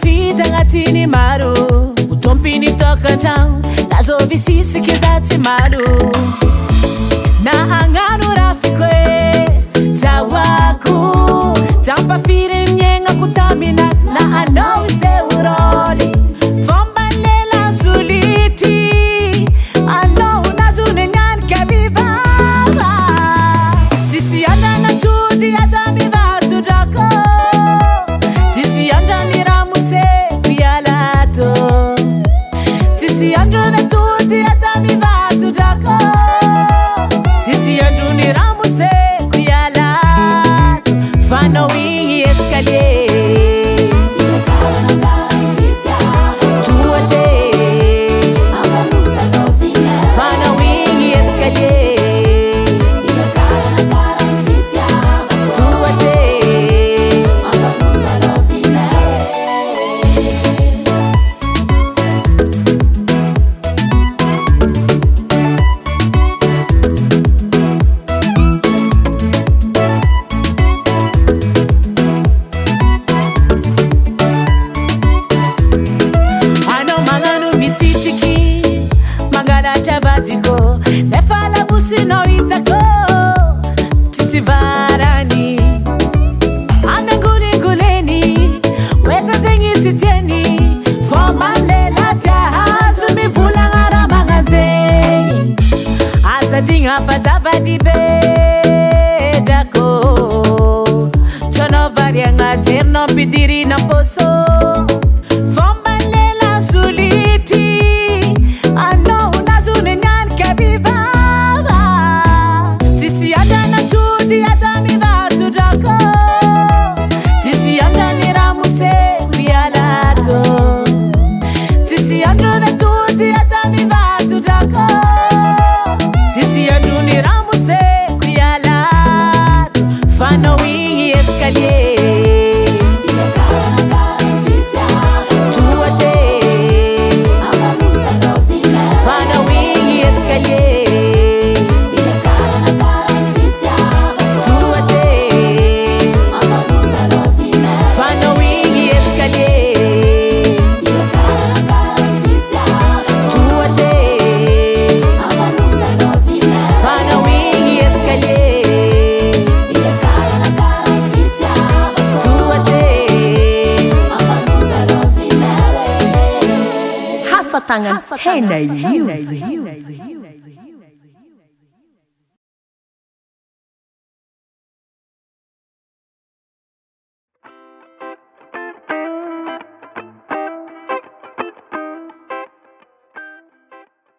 fita agnatiny maro otompiny tokantragno nazovisisiky za tsy malo na agnano rafiko e zahoako jampafiry miaignako tamina na anao izay oroly fomba lela solitry anao nazony nianika mivava tsisy andanatody atao mivasodrako tsisy andrany ramoseko ialato tsisy andronatody atao mivasodrako tsisy androny ramoseko ialato fanao igny escalier Chavadiko nefala busino itako tisivarani amengulinguleni weza zengi titeni fomalela tahazu mivula ngaramanganzeni azadinga fazavadibe dako tono varianga zerno pidiri na poso fomalela suliti Tangan Henay Music.